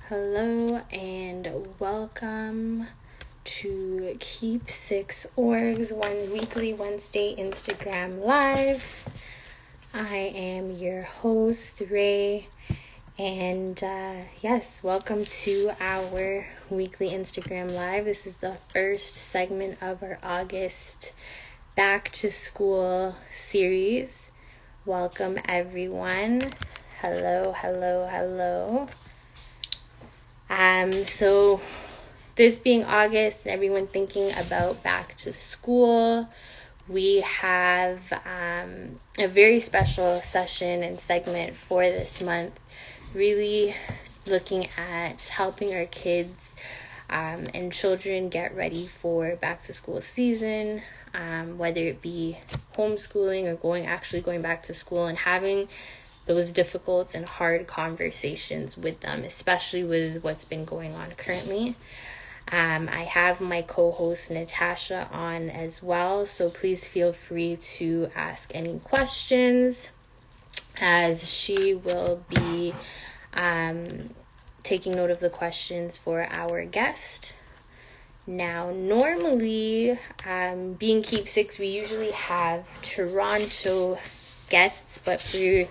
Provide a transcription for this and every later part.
Hello and welcome to Keep Six Orgs, one weekly Wednesday Instagram Live. I am your host, Ray, and yes, welcome to our weekly Instagram Live. This is the first segment of our August Back to School series. Welcome, everyone. Hello, hello, hello. So this being August and everyone thinking about back to school, we have a very special session and segment for this month, really looking at helping our kids and children get ready for back to school season, whether it be homeschooling or going back to school and having those difficult and hard conversations with them, especially with what's been going on currently. I have my co-host Natasha on as well, so please feel free to ask any questions as she will be taking note of the questions for our guest. Now, normally, being Keep Six, we usually have Toronto guests, but for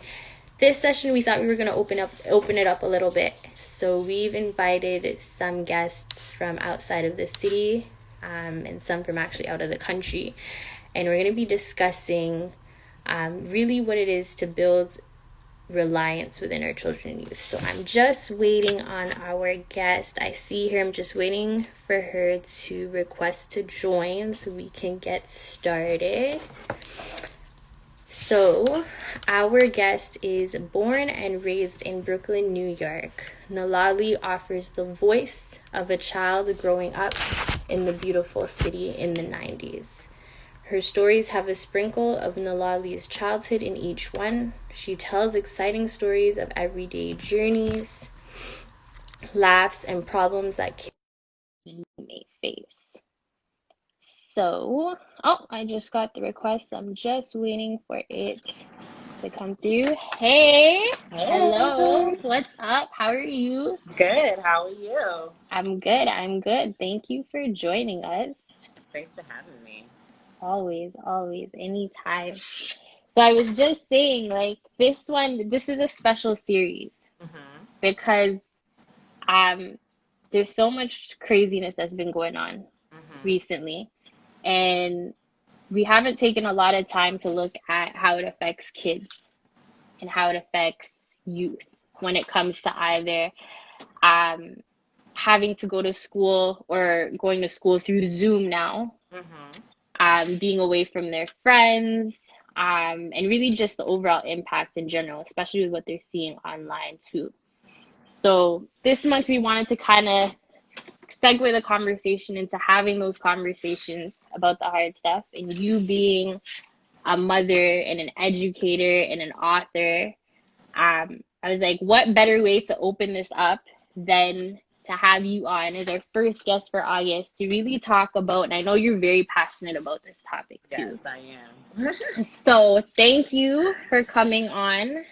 this session, we thought we were going to open it up a little bit. So we've invited some guests from outside of the city and some from actually out of the country. And we're going to be discussing really what it is to build reliance within our children and youth. So I'm just waiting on our guest. I see her. I'm just waiting for her to request to join so we can get started. So, our guest is born and raised in Brooklyn, New York. Nalali offers the voice of a child growing up in the beautiful city in the 90s. Her stories have a sprinkle of Nalali's childhood in each one. She tells exciting stories of everyday journeys, laughs, and problems that kids may face. So, I just got the request. I'm just waiting for it to come through. Hey, hello, Hey, what's up? How are you? good. How are you? I'm good. Thank you for joining us. Thanks for having me. Always, anytime. So I was just saying, like, this is a special series Hmm. because um there's so much craziness that's been going on Hmm. recently. And we haven't taken a lot of time to look at how it affects kids and how it affects youth when it comes to either um, having to go to school or going to school through Zoom now, Hmm. being away from their friends, and really just the overall impact in general, especially with what they're seeing online too. So this month we wanted to kind of segue the conversation into having those conversations about the hard stuff and you being a mother and an educator and an author. I was like, what better way to open this up than to have you on as our first guest for August to really talk about, and I know you're very passionate about this topic Yes, too. I am. So thank you for coming on.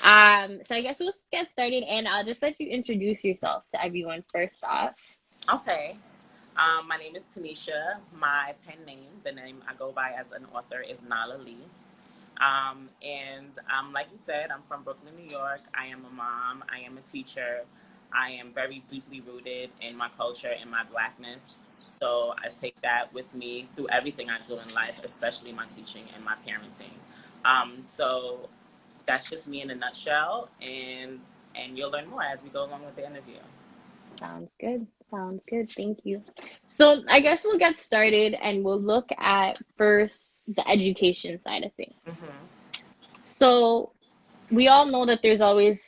So I guess we'll get started and I'll just let you introduce yourself to everyone first off. Okay. My name is Tenesha. My pen name, the name I go by as an author, is Nala Lee. And like you said, I'm from Brooklyn, New York. I am a mom. I am a teacher. I am very deeply rooted in my culture and my blackness. So I take that with me through everything I do in life, especially my teaching and my parenting. So that's just me in a nutshell, and you'll learn more as we go along with the interview. Sounds good. Sounds good. Thank you. So I guess we'll get started and we'll look at first the education side of things. Hmm. So we all know that there's always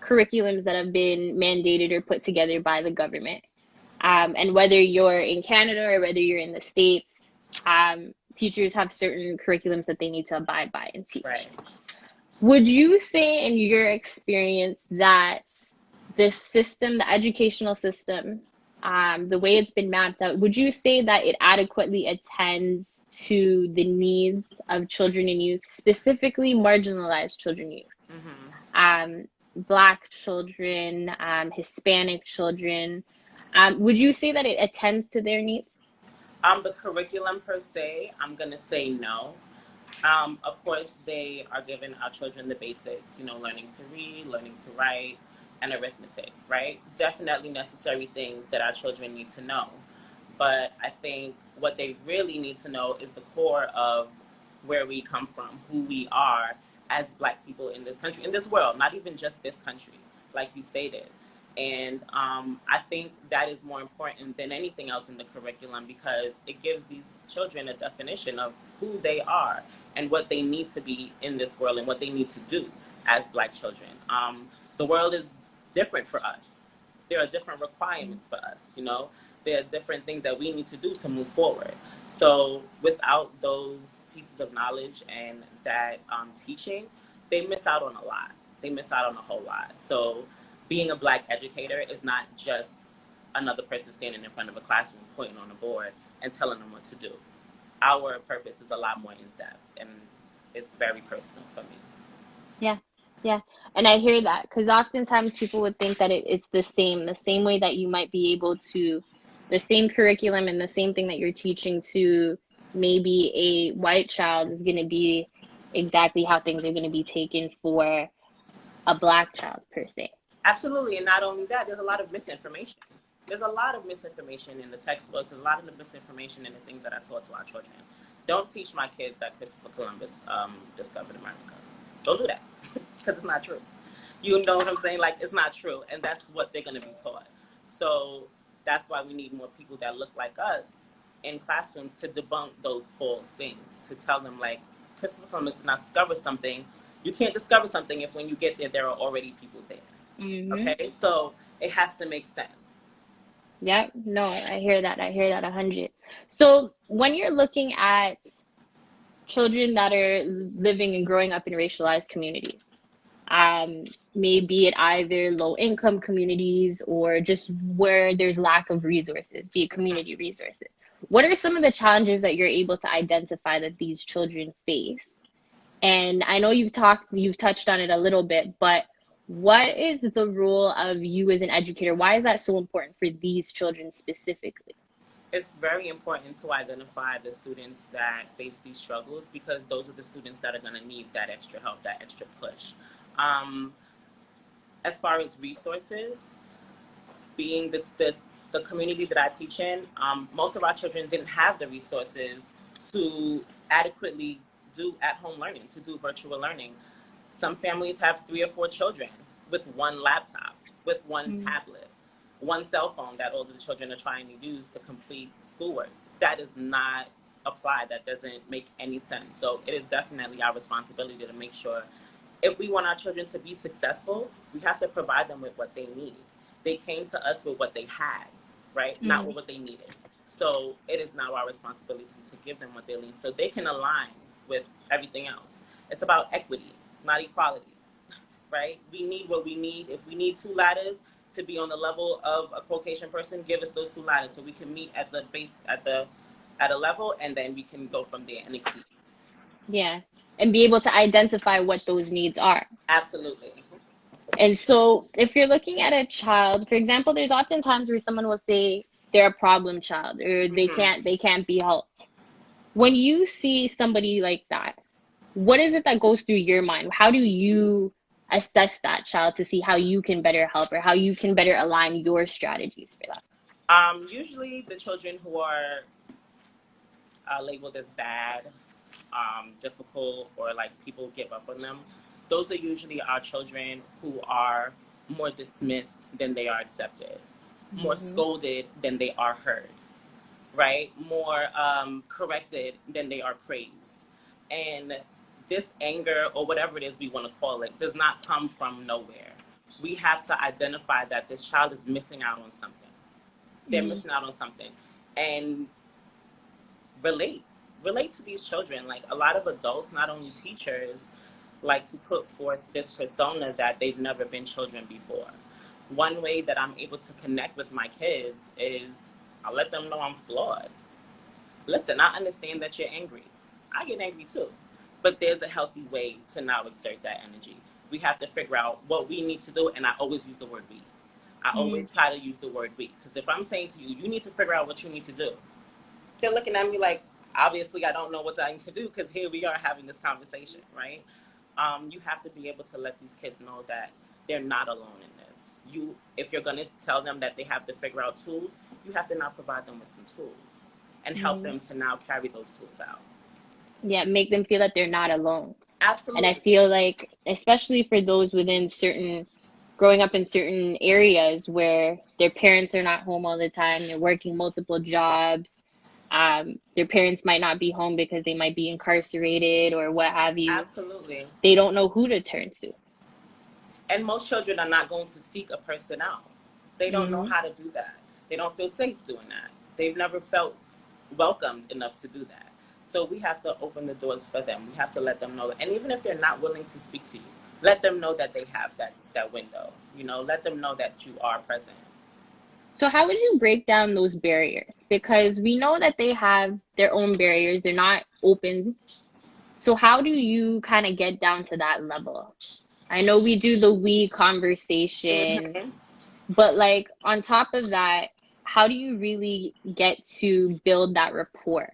curriculums that have been mandated or put together by the government. And whether you're in Canada or whether you're in the States, teachers have certain curriculums that they need to abide by and teach. Right. Would you say, in your experience, that this system, the educational system, the way it's been mapped out, would you say that it adequately attends to the needs of children and youth, specifically marginalized children and youth? Hmm. Um, Black children, Hispanic children. Would you say that it attends to their needs? The curriculum per se, I'm gonna say no. Of course, they are giving our children the basics, learning to read, learning to write, and arithmetic, right? Definitely necessary things that our children need to know. But I think what they really need to know is the core of where we come from, who we are as Black people in this country, in this world, not even just this country, like you stated. And I think that is more important than anything else in the curriculum because it gives these children a definition of who they are and what they need to be in this world and what they need to do as Black children. The world is different for us. There are different requirements for us. There are different things that we need to do to move forward. So without those pieces of knowledge and that teaching, they miss out on a lot. They miss out on a whole lot. So being a Black educator is not just another person standing in front of a classroom, pointing on a board and telling them what to do. Our purpose is a lot more in depth, and it's very personal for me. Yeah, yeah. And I hear that because oftentimes people would think that it's the same way that you might be able to, the same curriculum and the same thing that you're teaching to maybe a white child is going to be exactly how things are going to be taken for a Black child per se. Absolutely, and not only that, there's a lot of misinformation. There's a lot of misinformation in the textbooks. There's a lot of the misinformation in the things that I taught to our children. Don't teach my kids that Christopher Columbus discovered America. Don't do that because it's not true. You know what I'm saying? Like, it's not true, and that's what they're going to be taught. So that's why we need more people that look like us in classrooms to debunk those false things, to tell them, like, Christopher Columbus did not discover something. You can't discover something if when you get there, there are already people there. Mm-hmm. Okay? So it has to make sense. Yep. No, I hear that. I hear that 100. So when you're looking at children that are living and growing up in racialized communities, maybe it either low income communities or just where there's lack of resources, be it community resources. What are some of the challenges that you're able to identify that these children face? And I know you've touched on it a little bit, but what is the role of you as an educator? Why is that so important for these children specifically? It's very important to identify the students that face these struggles because those are the students that are going to need that extra help, that extra push. Um, as far as resources, being the community that I teach in, most of our children didn't have the resources to adequately do at-home learning, to do virtual learning. Some families have 3 or 4 children with one laptop, with one tablet, one cell phone that all of the children are trying to use to complete schoolwork. That does not apply. That doesn't make any sense. So it is definitely our responsibility to make sure if we want our children to be successful, we have to provide them with what they need. They came to us with what they had, right? Not Mm-hmm. with what they needed. So it is now our responsibility to give them what they need so they can align with everything else. It's about equity, not equality, right? We need what we need. If we need 2 ladders to be on the level of a Caucasian person, give us those 2 ladders so we can meet at the base at a level, and then we can go from there and exceed. Yeah. And be able to identify what those needs are. Absolutely. And so if you're looking at a child, for example, there's often times where someone will say they're a problem child or Mm-hmm. they can't be helped. When you see somebody like that, what is it that goes through your mind? How do you assess that child to see how you can better help or how you can better align your strategies for that? Usually, the children who are labeled as bad, difficult, or like people give up on them, those are usually our children who are more dismissed than they are accepted, more Mm-hmm. scolded than they are heard, right? More corrected than they are praised. And this anger, or whatever it is we want to call it, does not come from nowhere. We have to identify that this child is missing out on something. They're Mm-hmm. missing out on something. And relate. Relate to these children. Like a lot of adults, not only teachers, like to put forth this persona that they've never been children before. One way that I'm able to connect with my kids is I let them know I'm flawed. Listen, I understand that you're angry. I get angry too. But there's a healthy way to now exert that energy. We have to figure out what we need to do, and I always use the word we. I always try to use the word we, because if I'm saying to you, you need to figure out what you need to do, they're looking at me like, obviously, I don't know what I need to do, because here we are having this conversation, right? You have to be able to let these kids know that they're not alone in this. If you're going to tell them that they have to figure out tools, you have to now provide them with some tools and help Mm-hmm. them to now carry those tools out. Yeah, make them feel that they're not alone. And I Absolutely. feel like, especially for those within certain, growing up in certain areas where their parents are not home all the time, they're working multiple jobs, their parents might not be home because they might be incarcerated or what have you. Absolutely. They don't know who to turn to. And most children are not going to seek a person out. They don't know Mm-hmm. how to do that. They don't feel safe doing that. They've never felt welcomed enough to do that. So we have to open the doors for them. We have to let them know. And even if they're not willing to speak to you, let them know that they have that window. Let them know that you are present. So how would you break down those barriers? Because we know that they have their own barriers. They're not open. So how do you kind of get down to that level? I know we do the we conversation, Mhm. but like on top of that, how do you really get to build that rapport?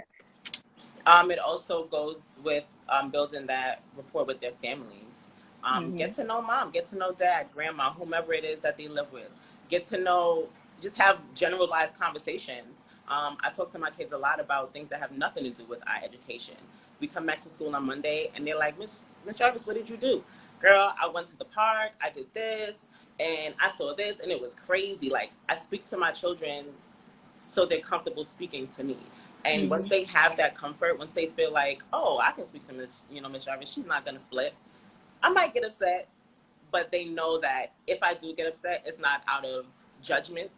It also goes with building that rapport with their families. Mm-hmm. Get to know mom, get to know dad, grandma, whomever it is that they live with. Get to know, just have generalized conversations. I talk to my kids a lot about things that have nothing to do with our education. We come back to school on Monday and they're like, Miss Jarvis, what did you do? Girl, I went to the park, I did this, and I saw this, and it was crazy. Like, I speak to my children so they're comfortable speaking to me. And once Mm-hmm. they have that comfort, once they feel like, oh, I can speak to Miss Jarvis, she's not gonna flip. I might get upset, but they know that if I do get upset, it's not out of judgment,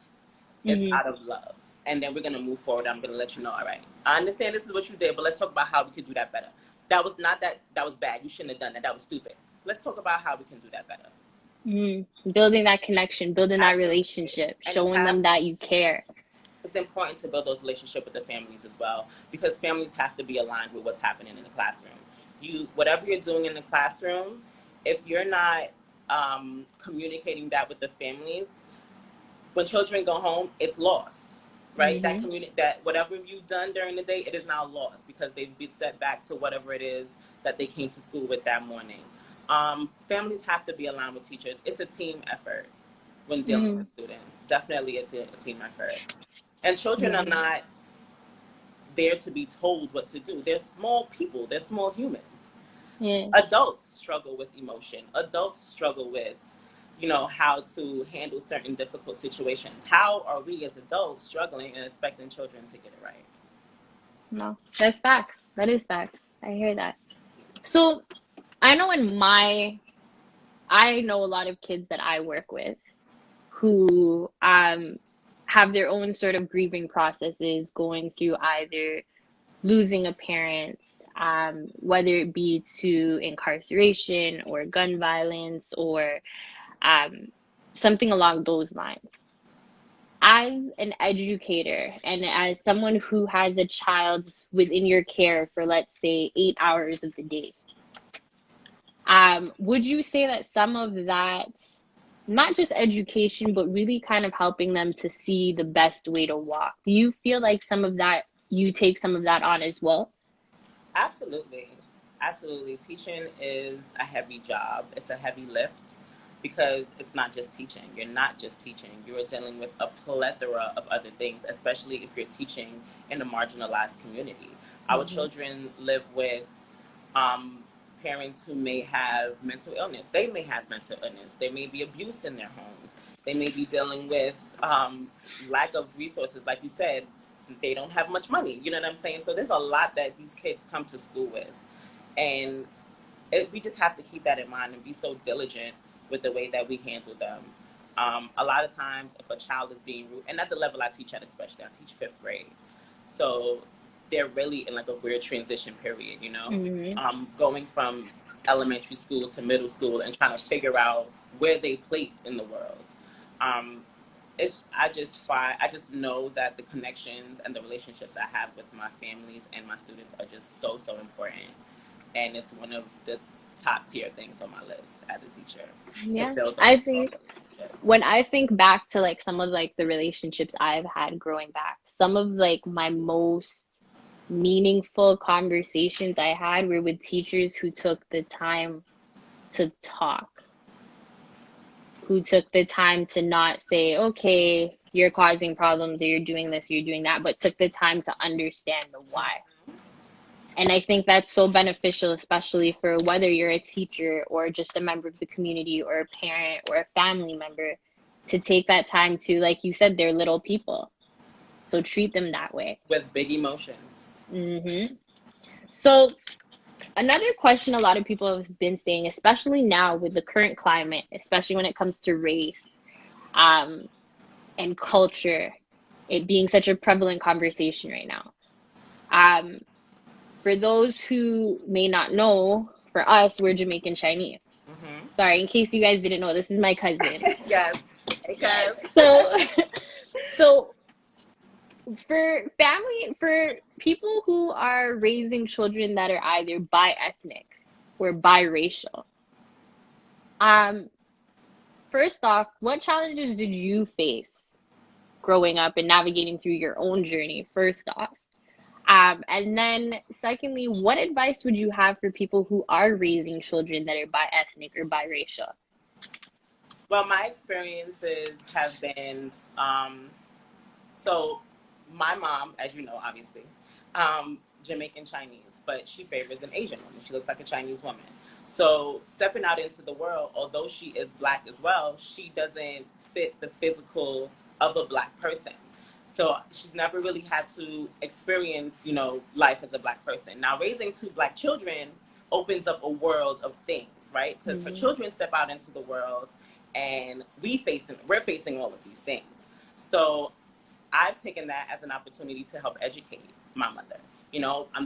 it's Mm-hmm. out of love. And then we're gonna move forward. I'm gonna let you know, all right, I understand this is what you did, but let's talk about how we could do that better. That was not that was bad. You shouldn't have done that. That was stupid. Let's talk about how we can do that better. Mm-hmm. Building that connection, building that Absolutely. relationship, And you showing have them that you care. it's important to build those relationships with the families as well, because families have to be aligned with what's happening in the classroom. Whatever you're doing in the classroom, if you're not communicating that with the families, when children go home, it's lost, right? Mm-hmm. That whatever you've done during the day, it is now lost because they've been set back to whatever it is that they came to school with that morning. Families have to be aligned with teachers. It's a team effort when dealing Mm-hmm. with students. Definitely, it's a team effort. And children are Mm-hmm. not there to be told what to do. They're small people, they're small humans. Yeah. Adults struggle with emotion. Adults struggle with, how to handle certain difficult situations. How are we as adults struggling and expecting children to get it right? No, that's facts. That is facts. I hear that. So I know I know a lot of kids that I work with who have their own sort of grieving processes going through either losing a parent, whether it be to incarceration or gun violence or um, something along those lines. As an educator and as someone who has a child within your care for, let's say, 8 hours of the day, would you say that some of that, not just education, but really kind of helping them to see the best way to walk? Do you feel like some of that, you take some of that on as well? Absolutely. Absolutely. Teaching is a heavy job, it's a heavy lift because it's not just teaching. You're not just teaching, you're dealing with a plethora of other things, especially if you're teaching in a marginalized community. Our Mm-hmm. children live with um, parents who may have mental illness. They may have mental illness. There may be abuse in their homes. They may be dealing with lack of resources, like you said, they don't have much money. You know what I'm saying? So there's a lot that these kids come to school with, and we just have to keep that in mind and be so diligent with the way that we handle them. A lot of times, if a child is being rude, and at the level I teach at, especially, I teach fifth grade, so they're really in like a weird transition period. Mm-hmm. Going from elementary school to middle school and trying to figure out where they place in the world. Um, I just know that the connections and the relationships I have with my families and my students are just so important, and it's one of top tier things on my list as a teacher to Yeah. build those I strong think relationships. when I think back to like some of like the relationships I've had growing back, some of like my most meaningful conversations I had were with teachers who took the time to talk, who took the time to not say, okay, you're causing problems or you're doing this, or you're doing that, but took the time to understand the why. And I think that's so beneficial, especially for whether you're a teacher or just a member of the community or a parent or a family member, to take that time to, like you said, they're little people. So treat them that way. With big emotions. So, another question a lot of people have been saying, especially now with the current climate, especially when it comes to race um, and culture, it being such a prevalent conversation right now. Um, for those who may not know, for us, we're Jamaican Chinese. Hmm. Sorry, in case you guys didn't know, this is my cousin. Yes. Hey, cuz. So, so for people who are raising children that are either bi-ethnic or biracial, um, first off, what challenges did you face growing up and navigating through your own journey, first off? And then secondly, what advice would you have for people who are raising children that are bi-ethnic or biracial? Well, my experiences have been so my mom, as you know, obviously, Jamaican Chinese, but she favors an Asian woman. She looks like a Chinese woman. So stepping out into the world, although she is black as well, she doesn't fit the physical of a black person. So she's never really had to experience, life as a black person. Now, raising two black children opens up a world of things, right? Because her Mm-hmm. children step out into the world, and we're facing all of these things. So I've taken that as an opportunity to help educate my mother.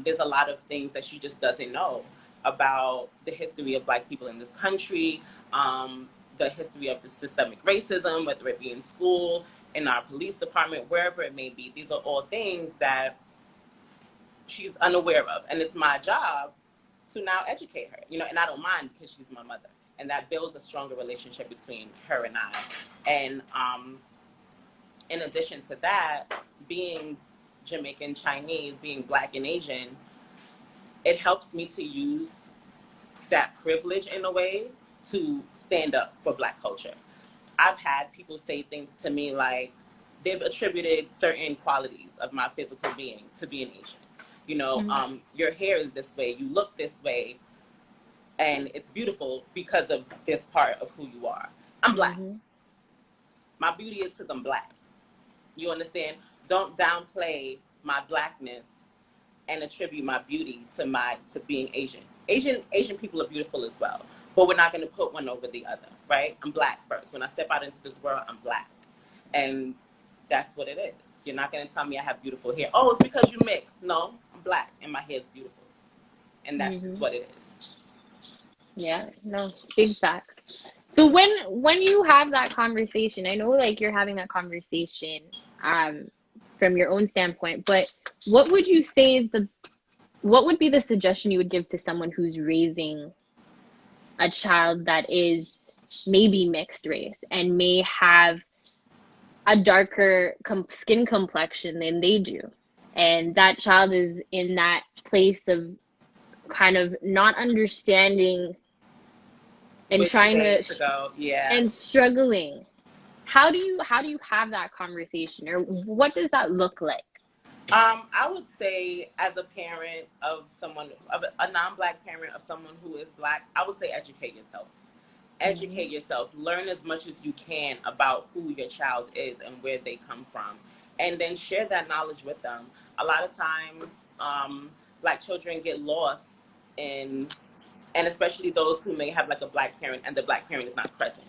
There's a lot of things that she just doesn't know about the history of black people in this country, the history of the systemic racism, whether it be in school, in our police department, wherever it may be. These are all things that she's unaware of. And it's my job to now educate her, and I don't mind because she's my mother. And that builds a stronger relationship between her and I. And in addition to that, being Jamaican Chinese, being black and Asian, it helps me to use that privilege in a way to stand up for black culture. I've had people say things to me like they've attributed certain qualities of my physical being to being Asian. Your hair is this way, you look this way, and it's beautiful because of this part of who you are. I'm black. Mm-hmm. My beauty is because I'm black. You understand? Don't downplay my blackness and attribute my beauty to being Asian. Asian people are beautiful as well, but we're not going to put one over the other, right? I'm black first. When I step out into this world, I'm black, and that's what it is. You're not going to tell me I have beautiful hair. Oh, it's because you mixed. No, I'm black, and my hair is beautiful, and that's just Mm-hmm. what it is. Yeah, no, big facts. So when you have that conversation, I know like you're having that conversation um from your own standpoint, but what would you say is the what would be the suggestion you would give to someone who's raising a child that is maybe mixed race and may have a darker skin complexion than they do? And that child is in that place of kind of not understanding and Which trying way to to go? Yeah. and struggling. How do you have that conversation, or what does that look like? I would say, as a parent of a non-black parent of someone who is black, I would say educate yourself. Hmm. Educate yourself. Learn as much as you can about who your child is and where they come from, and then share that knowledge with them. A lot of times, black children get lost in, and especially those who may have like a black parent and the black parent is not present,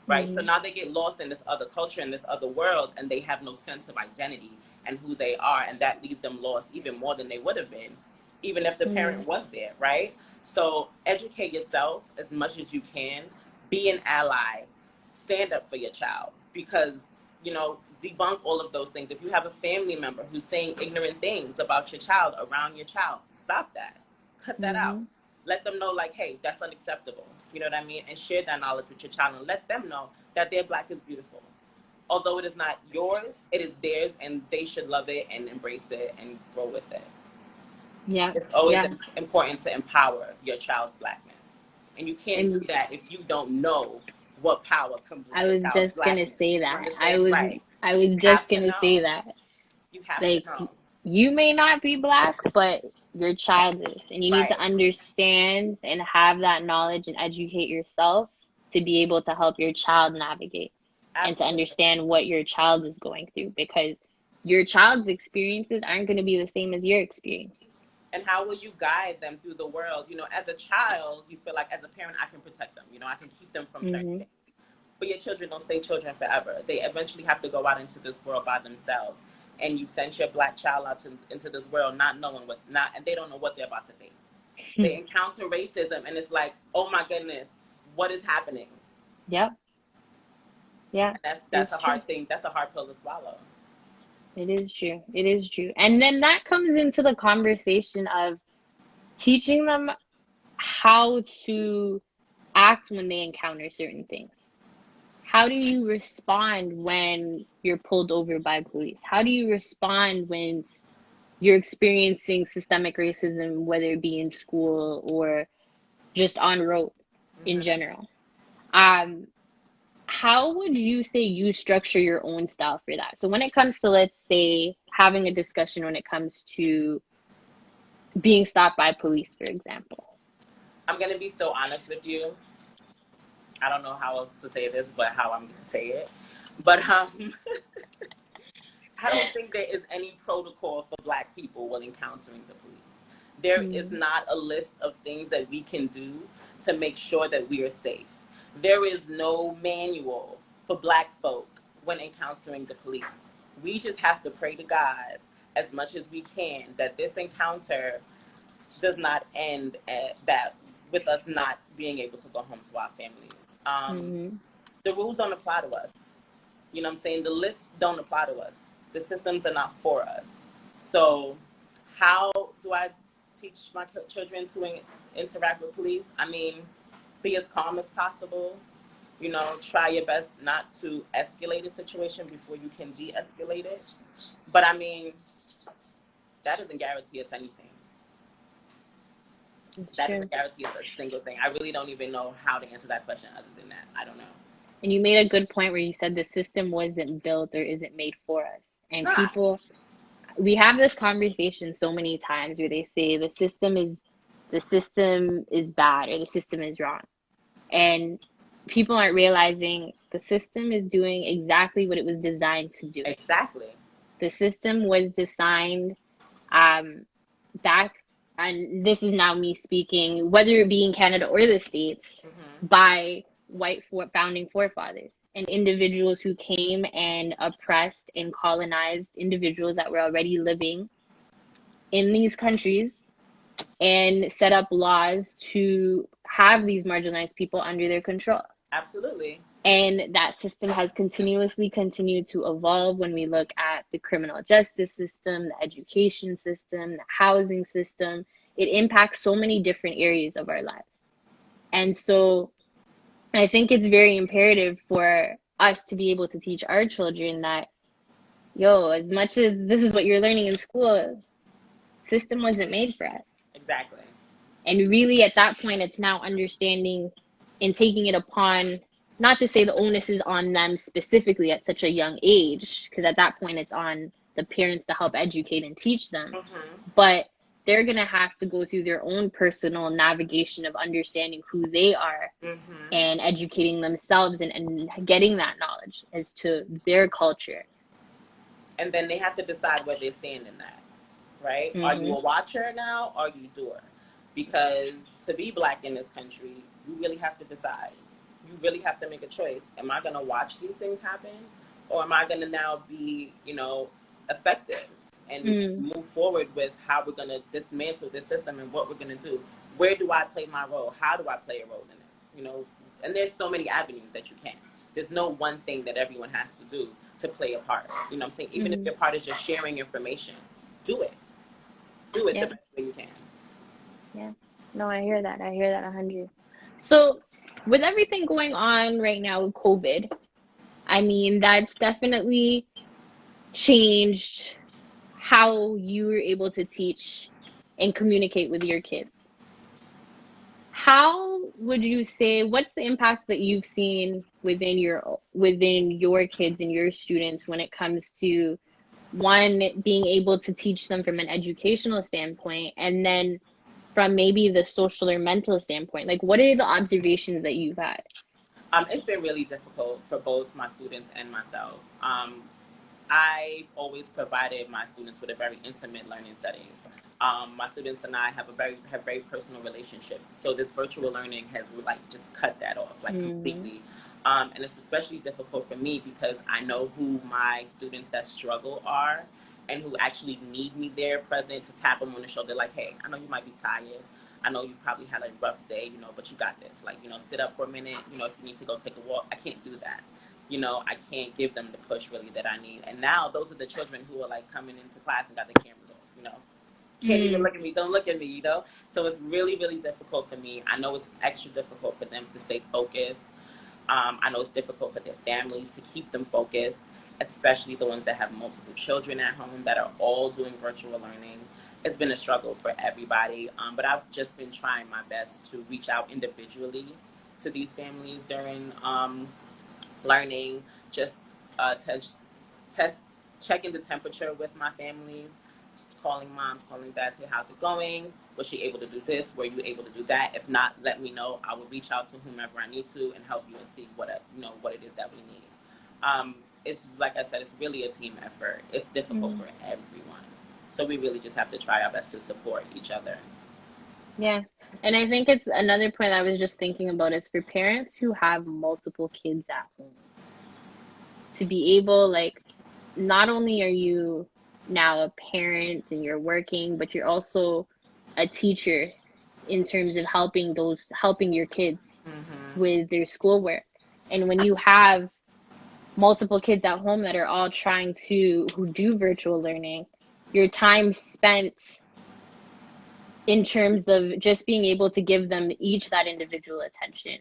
right? So Hmm. now they get lost in this other culture, in this other world, and they have no sense of identity and who they are, and that leaves them lost even more than they would have been even if the Hmm. parent was there, right? So educate yourself as much as you can. Be an ally. Stand up for your child, because debunk all of those things. If you have a family member who's saying ignorant things about your child, around your child, stop that. Cut that out. Hmm. Let them know, like, hey, that's unacceptable. You know what I mean? And share that knowledge with your child and let them know that their black is beautiful. Although it is not yours, it is theirs, and they should love it and embrace it and grow with it. Yeah. It's always Yeah. important to empower your child's blackness. And you can't do And that if you don't know what power comes with I your was child's just gonna blackness. say You that. understand? Right. I was You just have to gonna know. say that. You have to Like, know. you may not be black, but your child is, and you need to Right. understand and have that knowledge and educate yourself to be able to help your child navigate and to Absolutely. understand what your child is going through, because your child's experiences aren't going to be the same as your experience. And how will you guide them through the world? You know, as a child, you feel like as a parent, I can protect them. You know, I can keep them from certain Hmm. things. But your children don't stay children forever. They eventually have to go out into this world by themselves. And you sent your black child out into this world not knowing and they don't know what they're about to face. They encounter racism and it's like, oh my goodness, what is happening? Yep. Yeah, And that's it's a true. hard thing. That's a hard pill to swallow. It is true. It is true. And then that comes into the conversation of teaching them how to act when they encounter certain things. How do you respond when you're pulled over by police? How do you respond when you're experiencing systemic racism, whether it be in school or just on road in Mm-hmm. general? Um, how would you say you structure your own style for that? So when it comes to, let's say, having a discussion when it comes to being stopped by police, for example. I'm gonna be so honest with you. I don't know how else to say this, but how I'm gonna say it. But I don't think there is any protocol for black people when encountering the police. There is Mm, not a list of things that we can do to make sure that we are safe. There is no manual for black folk when encountering the police. We just have to pray to God as much as we can that this encounter does not end at that with us not being able to go home to our families. mm, The rules don't apply to us. You know what I'm saying? The lists don't apply to us. The systems are not for us. So, how do I teach my children to interact with police? I mean, be as calm as possible. You know, try your best not to escalate a situation before you can de escalate it. But I mean, that doesn't guarantee us anything. it's That doesn't true. guarantee us a single thing. I really don't even know how to answer that question other than that. I don't know. And you made a good point where you said the system wasn't built or isn't made for us. It's And not. people, we have this conversation so many times where they say the system is bad or the system is wrong. And people aren't realizing the system is doing exactly what it was designed to do. Exactly. The system was designed um, back, and this is now me speaking, whether it be in Canada or the States, Mm-hmm. by founding forefathers and individuals who came and oppressed and colonized individuals that were already living in these countries and set up laws to have these marginalized people under their control. Absolutely. And that system has continuously continued to evolve when we look at the criminal justice system, the education system, the housing system. It impacts so many different areas of our lives. And so I think it's very imperative for us to be able to teach our children that, yo, as much as this is what you're learning in school, system wasn't made for us. Exactly. And really, at that point, it's now understanding and taking it upon, not to say the onus is on them specifically at such a young age, because at that point, it's on the parents to help educate and teach them. Mm-hmm. But they're going to have to go through their own personal navigation of understanding who they are Mm-hmm. and educating themselves and getting that knowledge as to their culture. And then they have to decide where they stand in that, right? Are you Hmm. a watcher now or are you a doer? Because to be black in this country, you really have to decide. You really have to make a choice. Am I going to watch these things happen or am I going to now be, effective and Mm, move forward with how we're going to dismantle this system and what we're going to do? Where do I play my role? How do I play a role in this? And there's so many avenues that you can. There's no one thing that everyone has to do to play a part. You know what I'm saying? Even if mm, your part is just sharing information, do it. Do it the yeah, best way you can. yeah. No, I hear that. I hear that 100. So, with everything going on right now with COVID, I mean, that's definitely changed how you were able to teach and communicate with your kids. How would you say, what's the impact that you've seen within your kids and your students when it comes to one being able to teach them from an educational standpoint and then from maybe the social or mental standpoint? Like, what are the observations that you've had? It's been really difficult for both my students and myself. I've always provided my students with a very intimate learning setting. My students and I have very personal relationships, so this virtual learning has like just cut that off like Mm, completely. And it's especially difficult for me because I know who my students that struggle are, and who actually need me there present to tap them on the shoulder, like, hey, I know you might be tired. I know you probably had a rough day, but you got this. Like, sit up for a minute. If you need to go take a walk, I can't do that. I can't give them the push really that I need. And now those are the children who are like coming into class and got the cameras off. Can't even mm, look at me, don't look at me. So it's really, really difficult for me. I know it's extra difficult for them to stay focused. I know it's difficult for their families to keep them focused, especially the ones that have multiple children at home that are all doing virtual learning. It's been a struggle for everybody, but I've just been trying my best to reach out individually to these families during learning, just test, checking the temperature with my families, calling moms, calling dads, hey, how's it going? Was she able to do this? Were you able to do that? If not, let me know. I will reach out to whomever I need to and help you and see what it is that we need. It's like I said, it's really a team effort. It's difficult mm. for everyone, so we really just have to try our best to support each other. Yeah. And I think it's another point I was just thinking about is for parents who have multiple kids at home to be able, like, not only are you now a parent and you're working, but you're also a teacher in terms of helping your kids Mm-hmm. with their schoolwork. And when you have multiple kids at home that are all trying to who do virtual learning, your time spent in terms of just being able to give them each that individual attention.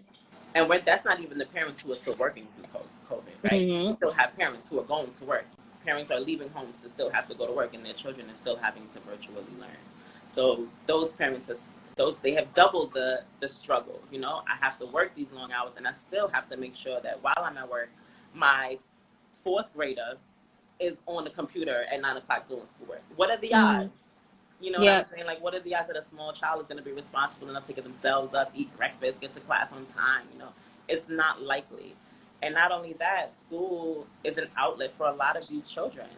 And that's not even the parents who are still working through COVID, right? We Hmm. still have parents who are going to work. Parents are leaving homes to still have to go to work, and their children are still having to virtually learn. So those parents they have doubled the struggle. I have to work these long hours, and I still have to make sure that while I'm at work, my fourth grader is on the computer at 9 o'clock doing schoolwork. What are the Hmm. odds? You know what I'm Yeah. saying? Like, what are the odds that a small child is going to be responsible enough to get themselves up, eat breakfast, get to class on time? It's not likely. And not only that, school is an outlet for a lot of these children.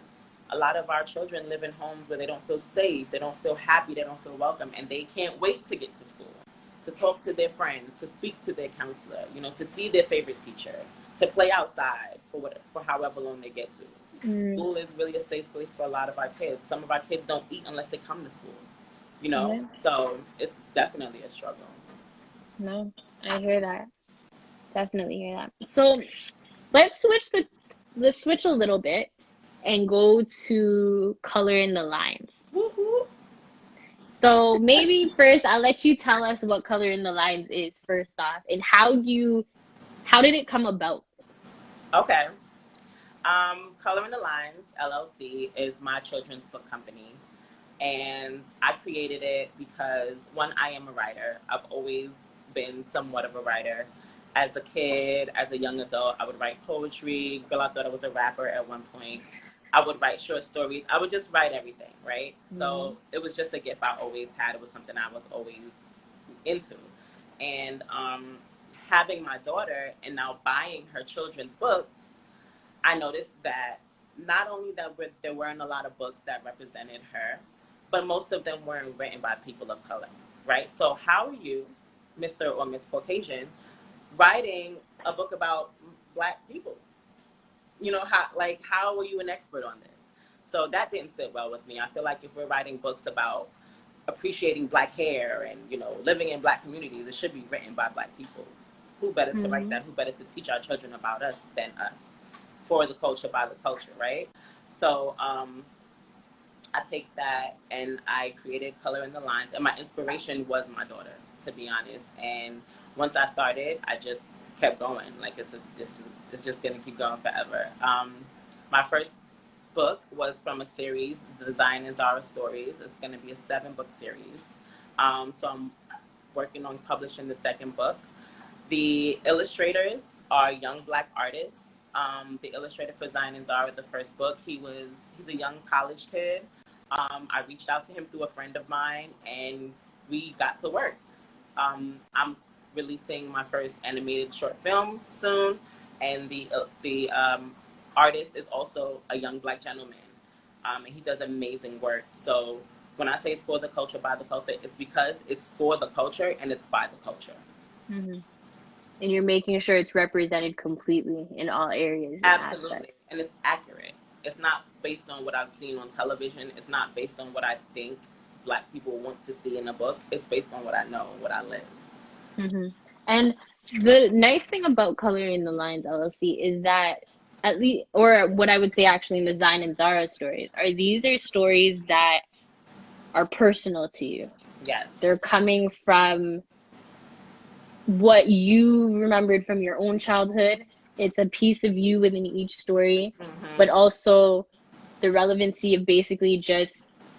A lot of our children live in homes where they don't feel safe, they don't feel happy, they don't feel welcome, and they can't wait to get to school, to talk to their friends, to speak to their counselor, to see their favorite teacher, to play outside for however long they get to. Mm. School is really a safe place for a lot of our kids. Some of our kids don't eat unless they come to school. Yeah. So it's definitely a struggle. No, I hear that. Definitely hear that. So let's switch a little bit and go to color in the lines. Woo-hoo. So maybe first I'll let you tell us what color in the lines is first off and how did it come about? Okay. Color in the Lines LLC is my children's book company. And I created it because, one, I am a writer. I've always been somewhat of a writer. As a kid, as a young adult, I would write poetry. Girl, I thought I was a rapper at one point. I would write short stories. I would just write everything, right? Mm, So it was just a gift I always had. It was something I was always into. And having my daughter and now buying her children's books, I noticed that not only that there weren't a lot of books that represented her, but most of them weren't written by people of color, right? So how are you, Mr. or Miss Caucasian, writing a book about Black people? How are you an expert on this? So that didn't sit well with me. I feel like if we're writing books about appreciating Black hair and living in Black communities, it should be written by Black people. Who better to write mm, that? Who better to teach our children about us than us? For the culture, by the culture, right? So I take that and I created Color in the Lines. And my inspiration was my daughter, to be honest. And once I started, I just kept going. Like it's just gonna keep going forever. My first book was from a series, the Zion and Zara Stories. It's gonna be a 7-book series. So I'm working on publishing the second book. The illustrators are young black artists. The illustrator for Zion and Zara, the first book, he's a young college kid. I reached out to him through a friend of mine, and we got to work. I'm releasing my first animated short film soon, and the artist is also a young black gentleman, and he does amazing work. So when I say it's for the culture by the culture, it's because it's for the culture and it's by the culture. Hmm. And you're making sure it's represented completely in all areas and Absolutely. aspects. And it's accurate. It's not based on what I've seen on television. It's not based on what I think black people want to see in a book. It's based on what I know and what I live. Hmm. And the nice thing about Coloring the Lines LLC is that at least, or what I would say actually in the Zion and Zara stories, these are stories that are personal to you. Yes. They're coming from what you remembered from your own childhood. It's a piece of you within each story, but Hmm. also the relevancy of basically just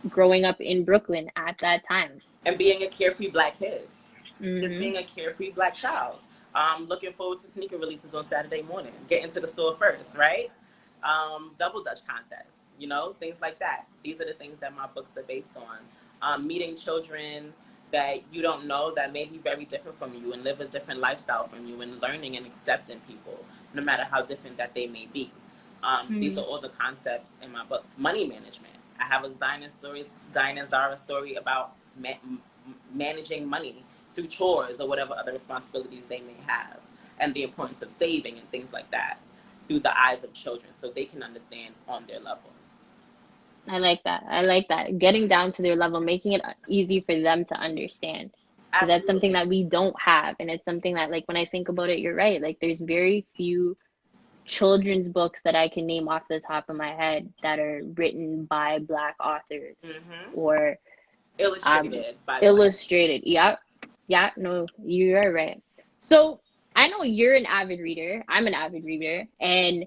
growing up in Brooklyn at that time. And being a carefree black kid. Just Hmm. being a carefree black child. Looking forward to sneaker releases on Saturday morning. Getting to the store first, right? Double Dutch contests, things like that. These are the things that my books are based on. Meeting children that you don't know that may be very different from you and live a different lifestyle from you, and learning and accepting people, no matter how different that they may be. These Hmm. are all the concepts in my books. Money management. I have a Zion and Zara story about managing money through chores or whatever other responsibilities they may have, and the importance of saving and things like that through the eyes of children so they can understand on their level. I like that. I like that. Getting down to their level, making it easy for them to understand. Because that's something Absolutely. that we don't have. And it's something that, like, when I think about it, you're right. Like, there's very few children's books that I can name off the top of my head that are written by Black authors Hmm. or um, Illustrated by black. illustrated. Yeah, yeah, no, you are right. So I know you're an avid reader. I'm an avid reader, and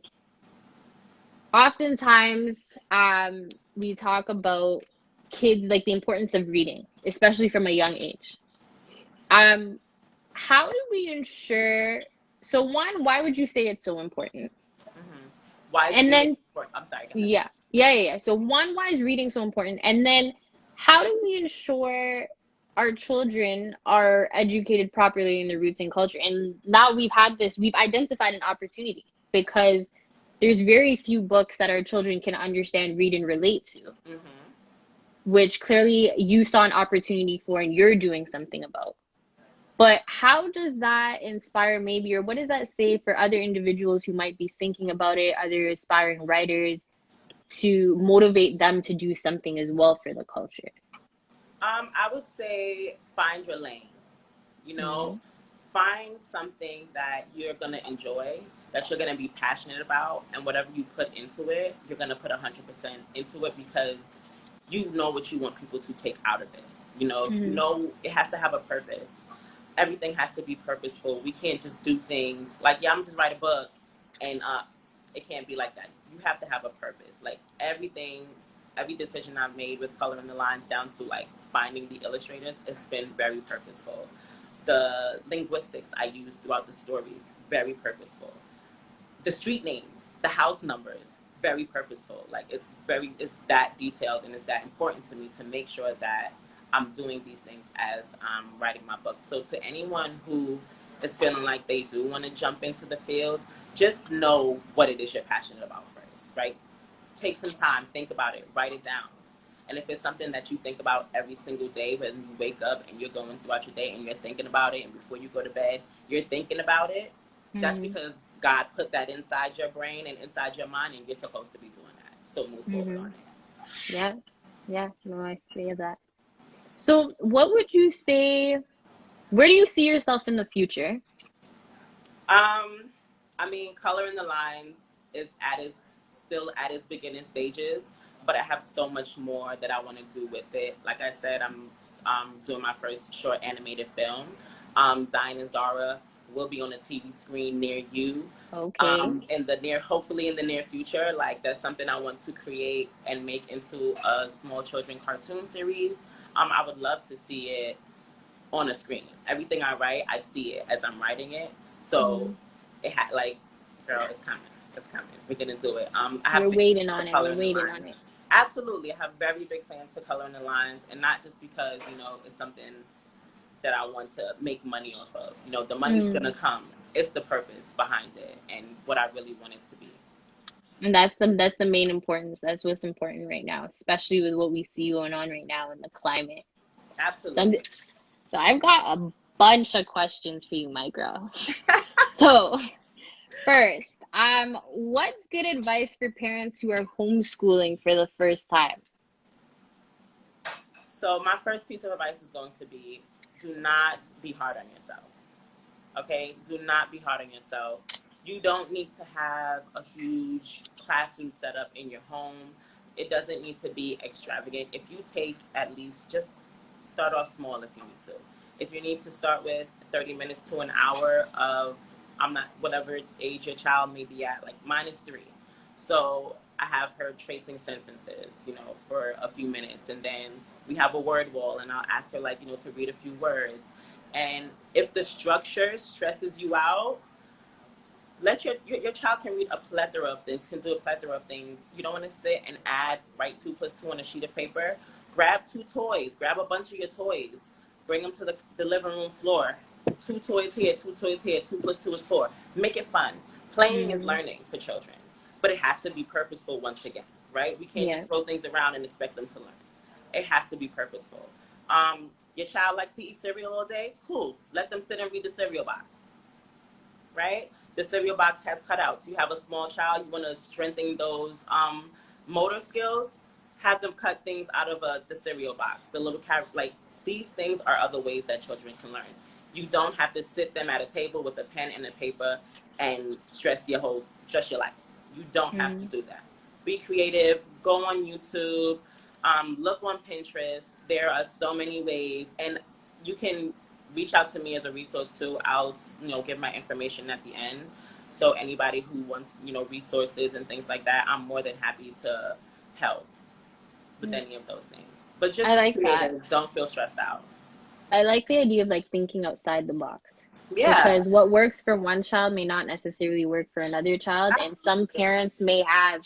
oftentimes we talk about kids like the importance of reading, especially from a young age. Um, how do we ensure? So one, why would you say it's so important? Hmm. Why is And reading then important? I'm sorry, go ahead. yeah. So one, why is reading so important? And then how do we ensure our children are educated properly in their roots and culture? And now we've identified an opportunity because there's very few books that our children can understand, read, and relate to, Hmm. which clearly you saw an opportunity for and you're doing something about. But how does that inspire maybe, or what does that say for other individuals who might be thinking about it, other aspiring writers, to motivate them to do something as well for the culture? I would say find your lane. You know, Hmm. find something that you're going to enjoy, that you're going to be passionate about, and whatever you put into it, you're going to put 100% into it because you know what you want people to take out of it. Hmm. It has to have a purpose. Everything has to be purposeful. We can't just do things like, yeah, I'm just write a book, and it can't be like that. You have to have a purpose. Like every decision I've made with coloring the lines down to like finding the illustrators, it's been very purposeful. The linguistics I use throughout the stories, very purposeful. The street names, the house numbers, very purposeful. Like it's that detailed and it's that important to me to make sure that I'm doing these things as I'm writing my book. So to anyone who is feeling like they do want to jump into the field, just know what it is you're passionate about first, right? Take some time, think about it, write it down. And if it's something that you think about every single day, when you wake up and you're going throughout your day and you're thinking about it, and before you go to bed, you're thinking about it, that's Hmm. because God put that inside your brain and inside your mind, and you're supposed to be doing that. So move forward on Hmm. it. Yeah, yeah, no, I feel that. So, what would you say? Where do you see yourself in the future? I mean, Color in the Lines is at its still at its beginning stages. but I have so much more that I want to do with it. Like I said, I'm doing my first short animated film. Zion and Zara will be on a TV screen near you. Okay. In the near, hopefully in the near future, like that's something I want to create and make into a small children cartoon series. I would love to see it on a screen. Everything I write, I see it as I'm writing it. So Mm. it had like, girl, it's coming. It's coming. We're gonna do it. I have We're big waiting plans to on it. color We're in the waiting on lines. it. Absolutely, I have very big plans to color in the lines, and not just because it's something that I want to make money off of. The money's gonna Mm. come. It's the purpose behind it and what I really want it to be. And that's the main importance. That's what's important right now, especially with what we see going on right now in the climate. So I'm, Absolutely. so I've got a bunch of questions for you, my girl. So first, what's good advice for parents who are homeschooling for the first time? So my first piece of advice is going to be: do not be hard on yourself. Okay, do not be hard on yourself. You don't need to have a huge classroom setup in your home. It doesn't need to be extravagant. If you take at least, just start off small if you need to. If you need to start with 30 minutes to an hour of, I'm not, whatever age your child may be at, like mine is 3. So I have her tracing sentences, for a few minutes. And then we have a word wall, and I'll ask her, like, to read a few words. And if the structure stresses you out, let your child can read a plethora of things, can do a plethora of things. You don't want to sit and write 2 plus 2 on a sheet of paper. Grab 2 toys, grab a bunch of your toys, bring them to the living room floor. 2 toys here, 2 toys here, 2 plus 2 is 4. Make it fun. Playing is Mm, learning for children, but it has to be purposeful once again, right? We can't yeah. just throw things around and expect them to learn. It has to be purposeful. Your child likes to eat cereal all day? Cool. Let them sit and read the cereal box, right? The cereal box has cutouts. You have a small child, you want to strengthen those motor skills, have them cut things out of the cereal box. The little like these things are other ways that children can learn. You don't have to sit them at a table with a pen and a paper and stress your life. You don't have to Mm, do that. Be creative. Go on YouTube. Look on Pinterest. There are so many ways, and you can reach out to me as a resource too. I'll give my information at the end. So anybody who wants resources and things like that, I'm more than happy to help with mm. any of those things. But just I be like that. creative. Don't feel stressed out. I like the idea of like thinking outside the box Yeah, because what works for one child may not necessarily work for another child, and some absolutely. parents may have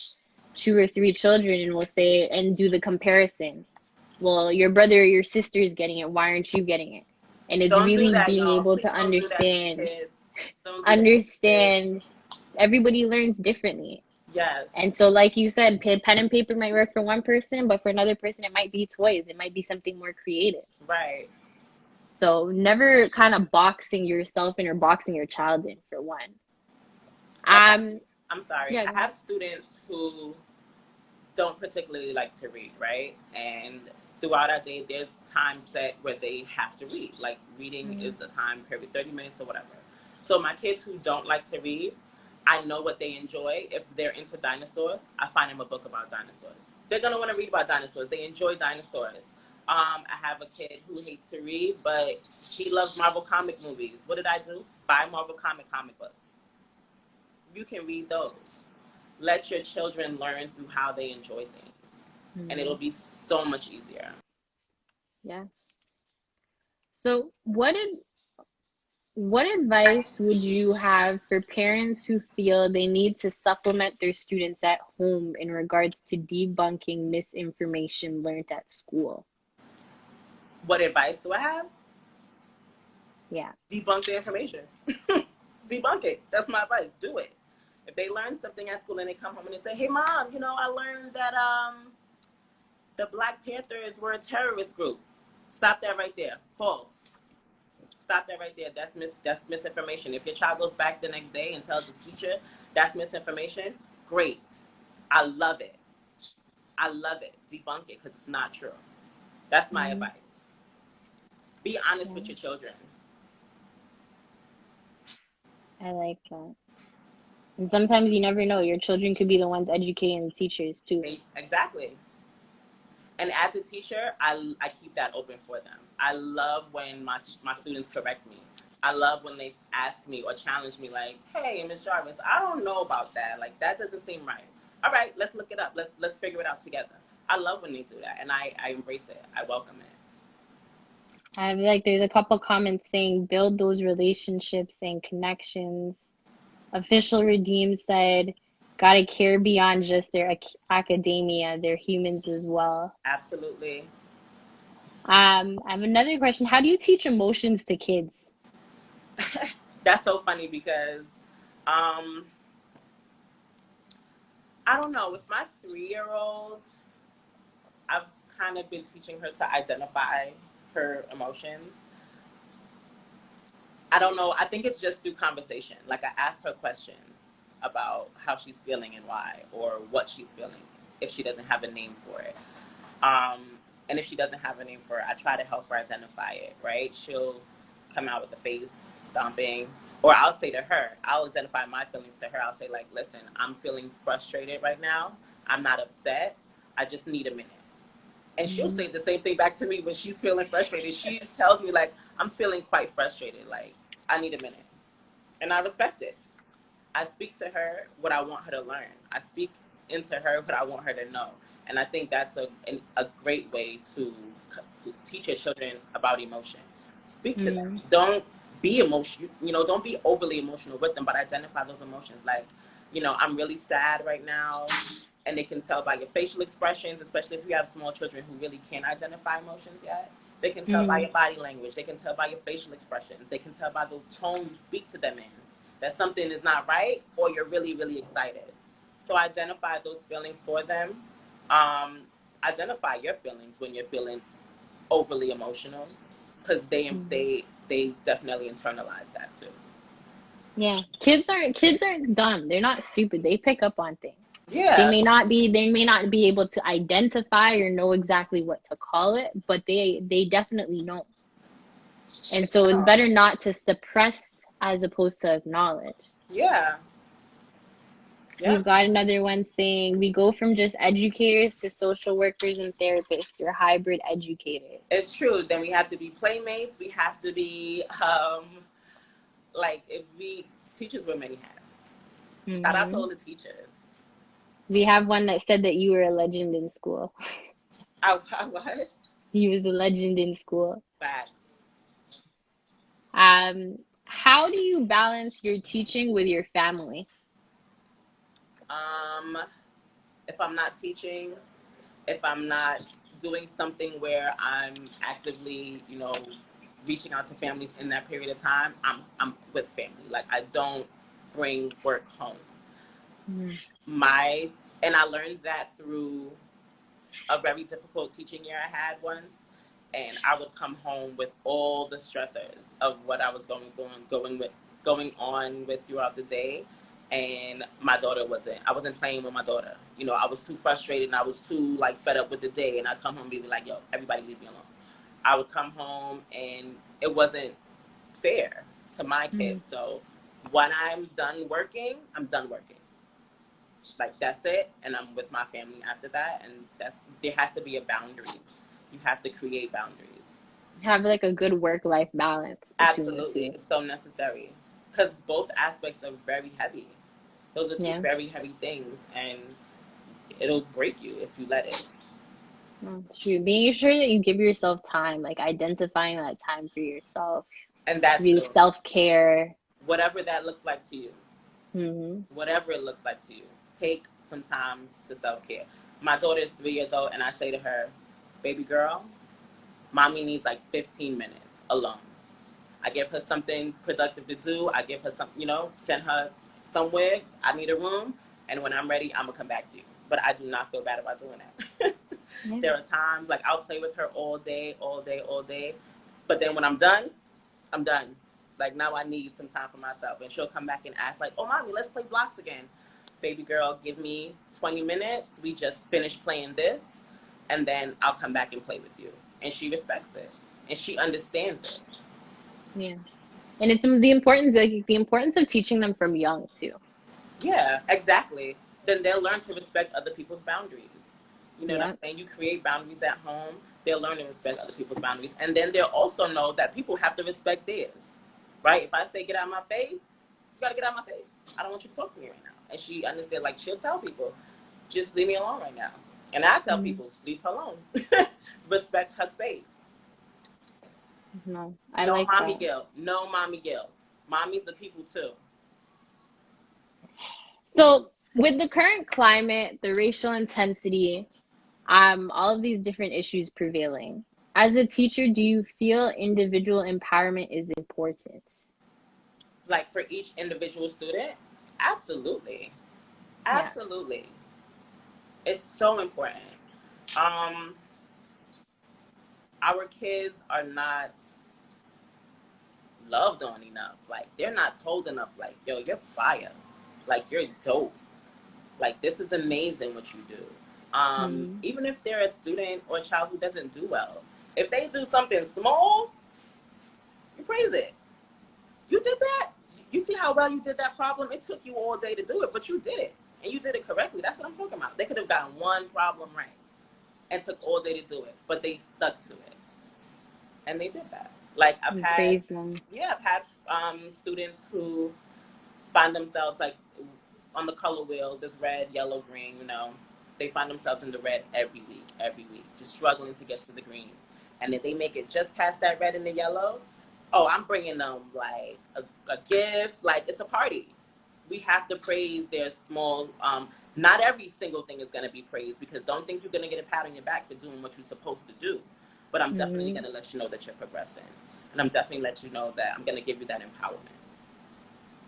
2 or 3 children and will say and do the comparison. Well, your brother or your sister is getting it. Why aren't you getting it? And it's Don't do really that, being y'all. able to Please don't do that to your kids. Don't do that to your kids. understand everybody learns differently. Yes, And so, like you said, pen and paper might work for one person, but for another person, it might be toys. It might be something more creative. right. So never kind of boxing yourself in or boxing your child in for one. Like Um, I'm sorry. yeah, I go ahead. have students who don't particularly like to read, right? And throughout our day, there's time set where they have to read. Like reading Mm, is a time period, 30 minutes or whatever. So my kids who don't like to read, I know what they enjoy. If they're into dinosaurs, I find them a book about dinosaurs. They're gonna want to read about dinosaurs. They enjoy dinosaurs. I have a kid who hates to read, but he loves Marvel comic movies. What did I do? Buy Marvel comic books. You can read those. Let your children learn through how they enjoy things, and it'll mm, be so much easier. yeah. So what advice would you have for parents who feel they need to supplement their students at home in regards to debunking misinformation learned at school? What advice do I have? Yeah. Debunk the information. Debunk it. That's my advice. Do it. If they learn something at school and they come home and they say, "Hey, mom, I learned that the Black Panthers were a terrorist group." Stop that right there. False. Stop that right there. That's misinformation. If your child goes back the next day and tells the teacher that's misinformation, great. I love it. I love it. Debunk it because it's not true. That's my Mm, advice. Be honest with yeah, your children. I like that. And sometimes you never know. Your children could be the ones educating the teachers too. Exactly. And as a teacher, I keep that open for them. I love when my students correct me. I love when they ask me or challenge me, like, "Hey, Miss Jarvis, I don't know about that. Like, that doesn't seem right. All right, let's look it up. Let's figure it out together." I love when they do that, and I embrace it. I welcome it. I feel like there's a couple comments saying build those relationships and connections. Official Redeem said, gotta care beyond just their academia. They're humans as well. Absolutely. I have another question. How do you teach emotions to kids? That's so funny because um, I don't know. With my 3-year-old, I've kind of been teaching her to identify her emotions. I don't know. I think it's just through conversation. Like I ask her questions about how she's feeling and why, or what she's feeling if she doesn't have a name for it. Um, and if she doesn't have a name for it, I try to help her identify it, right? She'll come out with a face stomping, or I'll say to her, I'll identify my feelings to her. I'll say, like, listen, I'm feeling frustrated right now. I'm not upset. I just need a minute. And she'll Mm-hmm. say the same thing back to me when she's feeling frustrated. She tells me, like, I'm feeling quite frustrated. Like, I need a minute. And I respect it. I speak to her what I want her to learn. I speak into her what I want her to know. And I think that's a great way to teach your children about emotion. Speak to them. Mm-hmm. Don't be emotional. Don't be overly emotional with them, but identify those emotions. Like, I'm really sad right now. And they can tell by your facial expressions, especially if you have small children who really can't identify emotions yet. They can tell by Mm-hmm. your body language. They can tell by your facial expressions. They can tell by the tone you speak to them in that something is not right or you're really, really excited. So identify those feelings for them. Um, Identify your feelings when you're feeling overly emotional because Mm-hmm. they definitely internalize that too. Yeah, kids aren't dumb. They're not stupid. They pick up on things. Yeah, They may not be able to identify or know exactly what to call it, but they definitely know. And so it's better not to suppress as opposed to acknowledge. yeah, We've yep. got another one saying we go from just educators to social workers and therapists or hybrid educators. It's true. Then we have to be playmates. We have to be like if we teachers wear many hats. Shout out to Hmm. all the teachers. We have one that said that you were a legend in school. I what? He was a legend in school. Facts. How do you balance your teaching with your family? Um, if I'm not teaching, if I'm not doing something where I'm actively, reaching out to families in that period of time, I'm with family. Like I don't bring work home. Mm. My and I learned that through a very difficult teaching year I had once. And I would come home with all the stressors of what I was going on with throughout the day. And my daughter I wasn't playing with my daughter. I was too frustrated and I was too like fed up with the day. And I'd come home and be like, yo, everybody leave me alone. I would come home and it wasn't fair to my Mm. kids. So when I'm done working, I'm done working. Like that's it, and I'm with my family after that. And there has to be a boundary. You have to create boundaries. Have like a good work-life balance between the Absolutely, two. it's so necessary because both aspects are very heavy. Those are two Yeah. very heavy things, and it'll break you if you let it. No, it's true. Being sure that you give yourself time, like identifying that time for yourself, And that really too, self-care. whatever that looks like to you, Hmm. whatever it looks like to you, take some time to self care. My daughter is 3 years old, and I say to her, "Baby girl, mommy needs like 15 minutes alone." I give her something productive to do. I give her some, send her somewhere. I need a room. And when I'm ready, I'm going to come back to you. But I do not feel bad about doing that. Yeah. There are times like I'll play with her all day, all day, all day. But then when I'm done, I'm done. Like now I need some time for myself. And she'll come back and ask like, oh, mommy, let's play blocks again. Baby girl, give me 20 minutes. We just finished playing this. And then I'll come back and play with you. And she respects it. And she understands it. Yeah. And it's the importance of teaching them from young too. Yeah, exactly. Then they'll learn to respect other people's boundaries. You know what I'm Yep. saying? You create boundaries at home, they'll learn to respect other people's boundaries. And then they'll also know that people have to respect theirs. Right? If I say get out of my face, you gotta get out of my face. I don't want you to talk to me right now. And she understands, like, she'll tell people, just leave me alone right now. And I tell Mm, people, leave her alone. Respect her space. no, I No like mommy that. guilt. No mommy guilt. Mommies are people too. So, with the current climate, the racial intensity, all of these different issues prevailing, as a teacher, do you feel individual empowerment is important? Like for each individual student, absolutely. Yeah. Absolutely. It's so important. Um, our kids are not loved on enough. Like they're not told enough, like, yo, you're fire. Like you're dope. Like this is amazing what you do. Mm, Even if they're a student or a child who doesn't do well, if they do something small, you praise it. You did that. You see how well you did that problem? It took you all day to do it, but you did it. And you did it correctly. That's what I'm talking about. They could have gotten one problem right and took all day to do it, but they stuck to it. And they did that. Like I've and had, praise them. yeah, I've had students who find themselves like on the color wheel, there's red, yellow, green, you know. They find themselves in the red every week, just struggling to get to the green. And if they make it just past that red and the yellow, oh, I'm bringing them like a gift, like it's a party. We have to praise their small, not every single thing is going to be praised because don't think you're going to get a pat on your back for doing what you're supposed to do. But I'm definitely Hmm. going to let you know that you're progressing. And I'm definitely let you know that I'm going to give you that empowerment.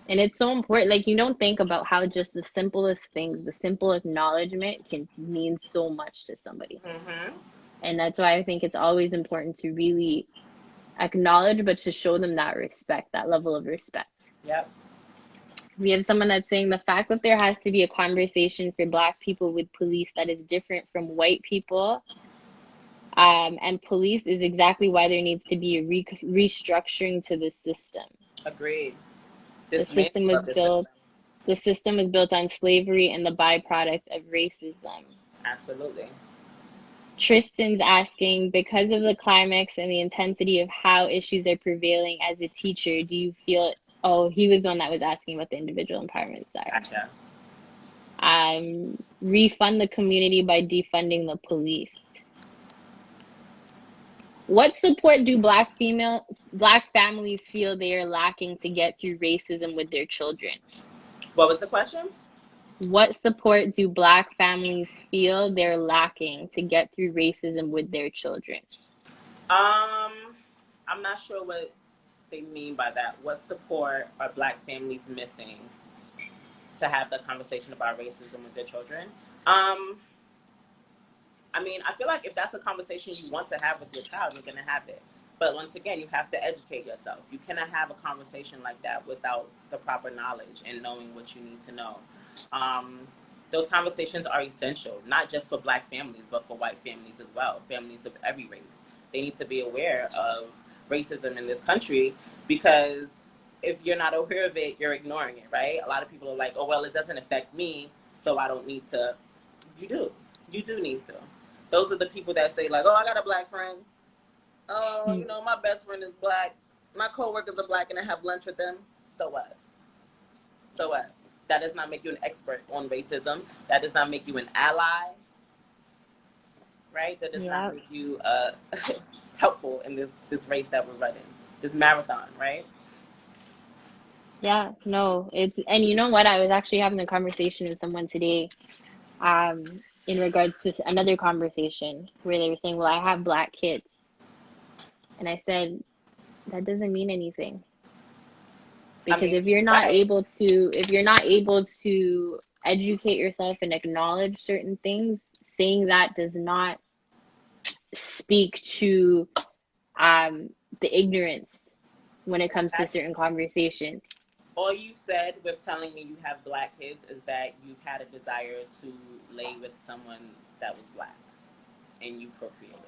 And it's so important. Like, you don't think about how just the simplest things, the simple acknowledgement can mean so much to somebody. Mm-hmm. And that's why I think it's always important to really acknowledge, but to show them that respect, that level of respect. Yep. We have someone that's saying the fact that there has to be a conversation for Black people with police that is different from white people, and police is exactly why there needs to be a restructuring to the system. Agreed. The system Dismantle was of the built system. the system was built on slavery and the byproduct of racism. Absolutely. Tristan's asking, because of the climax and the intensity of how issues are prevailing as a teacher, do you feel, oh, he was the one that was asking about the individual empowerment side. Gotcha. Refund the community by defunding the police. What support do Black families feel they are lacking to get through racism with their children? What was the question? What support do Black families feel they're lacking to get through racism with their children? I'm not sure what they mean by that. What support are Black families missing to have the conversation about racism with their children? Um, I mean, I feel like if that's a conversation you want to have with your child, you're going to have it. But once again, you have to educate yourself. You cannot have a conversation like that without the proper knowledge and knowing what you need to know. Um, those conversations are essential, not just for Black families, but for white families as well, families of every race. They need to be aware of racism in this country because if you're not aware of it, you're ignoring it, right? A lot of people are like, oh, well, it doesn't affect me, so I don't need to. You do. You do need to. Those are the people that say, like, oh, I got a Black friend. Oh, you know, my best friend is Black. My coworkers are Black and I have lunch with them. So what? So what? That does not make you an expert on racism. That does not make you an ally, right? That does not Yeah, make you helpful in this race that we're running, this marathon, right? yeah, no, it's, and you know what? I was actually having a conversation with someone today, um, in regards to another conversation where they were saying, well, I have Black kids. And I said, that doesn't mean anything. I Because mean, right. if you're not able to educate yourself and acknowledge certain things, saying that does not speak to um the ignorance when it comes to Exactly. certain conversations. All you said with telling me you have Black kids is that you've had a desire to lay with someone that was Black and you procreated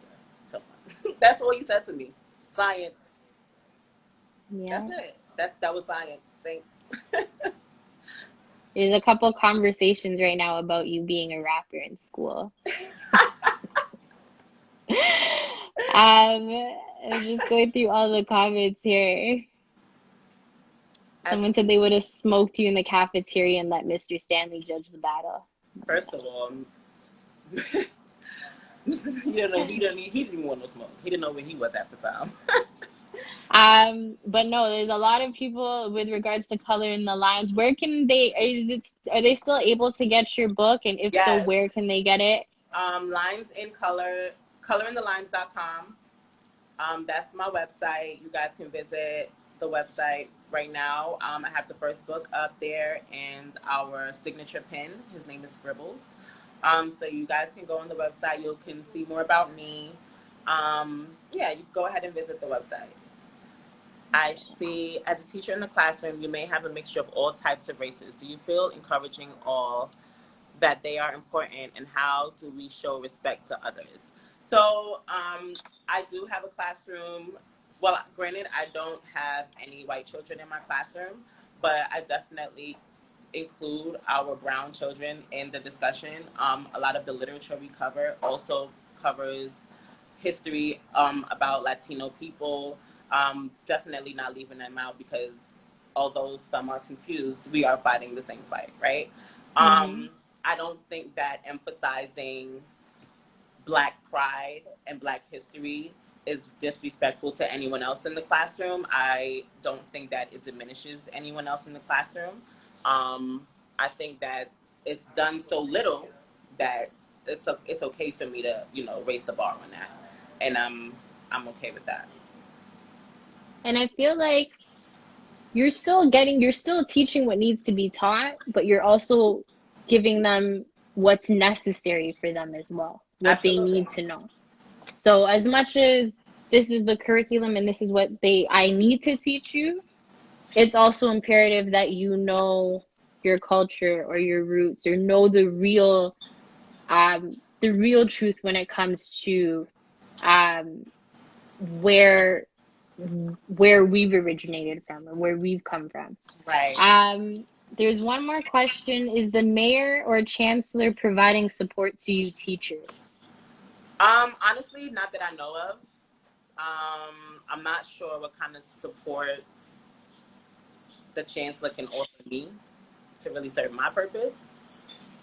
someone. That's all you said to me. Science. That's Yeah. it. That was science. Thanks. There's a couple conversations right now about you being a rapper in school. I'm just going through all the comments here. As a Someone said they would have smoked you in the cafeteria and let Mr. Stanley judge the battle. first of all, you know, he didn't even want no smoke. He didn't know where he was at the time. But no, there's a lot of people with regards to color in the lines. Where can they, are they still able to get your book? And if so, Yes. where can they get it? Lines in color, colorinthelines.com. That's my website. You guys can visit the website right now. I have the first book up there and our signature pin. His name is Scribbles. So you guys can go on the website. You can see more about me. Yeah, you go ahead and visit the website. I see, as a teacher in the classroom, you may have a mixture of all types of races. Do you feel encouraging all that they are important, and how do we show respect to others? So I do have a classroom. Well, granted, I don't have any white children in my classroom, but I definitely include our brown children in the discussion. A lot of the literature we cover also covers history about Latino people. Definitely not leaving them out, because although some are confused, we are fighting the same fight, right? Hmm. I don't think that emphasizing Black pride and Black history is disrespectful to anyone else in the classroom. I don't think that it diminishes anyone else in the classroom. I think that it's done so little that it's okay for me to, you know, raise the bar on that, and I'm okay with that. And I feel like you're still teaching what needs to be taught, but you're also giving them what's necessary for them as well, what they Absolutely. need to know. So as much as this is the curriculum and this is what I need to teach you, it's also imperative that you know your culture or your roots, or know the real truth when it comes to um where we've originated from, or where we've come from. Right. There's one more question. Is the mayor or chancellor providing support to you teachers? Honestly, not that I know of. I'm not sure what kind of support the chancellor can offer me to really serve my purpose.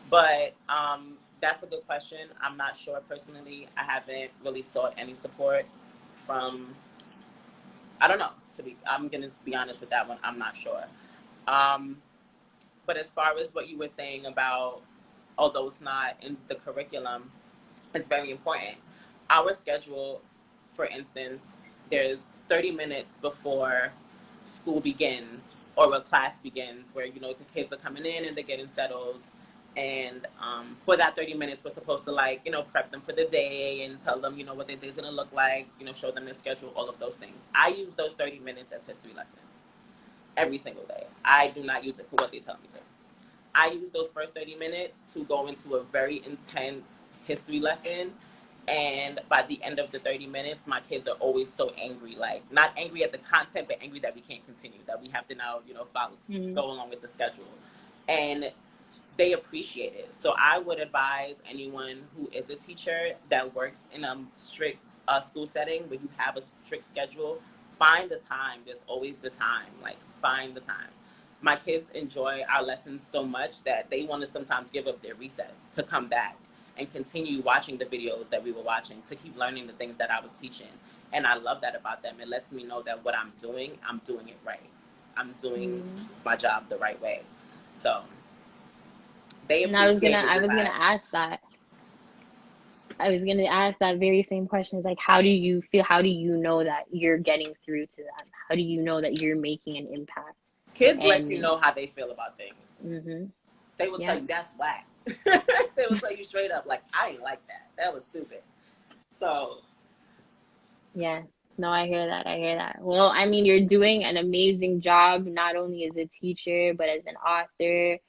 But that's a good question. I'm not sure personally. I haven't really sought any support from. I don't know. I'm gonna be honest with that one. I'm not sure. Um, but as far as what you were saying about, although it's not in the curriculum, it's very important. Our schedule, for instance, there's 30 minutes before school begins, or a class begins, where, you know, the kids are coming in and they're getting settled. And for that 30 minutes, we're supposed to, like, you know, prep them for the day and tell them, you know, what their day's gonna look like, you know, show them their schedule, all of those things. I use those 30 minutes as history lessons every single day. I do not use it for what they tell me to. I use those first 30 minutes to go into a very intense history lesson. And by the end of the 30 minutes, my kids are always so angry. Like, not angry at the content, but angry that we can't continue, that we have to now, you know, Hmm. go along with the schedule. And they appreciate it. So I would advise anyone who is a teacher that works in a strict school setting where you have a strict schedule, find the time. There's always the time. Like, find the time. My kids enjoy our lessons so much that they want to sometimes give up their recess to come back and continue watching the videos that we were watching, to keep learning the things that I was teaching. And I love that about them. It lets me know that what I'm doing it right. I'm doing Hmm. my job the right way. So they And appreciate I it. was gonna ask that. I was gonna ask that very same question. Is like, how do you feel? How do you know that you're getting through to them? How do you know that you're making an impact? Kids let you And know how they feel about things. hmm They will tell yeah, you that's whack. They will tell you straight up, like, I ain't like that. That was stupid. So, yeah. No, I hear that. I hear that. Well, I mean, you're doing an amazing job, not only as a teacher, but as an author,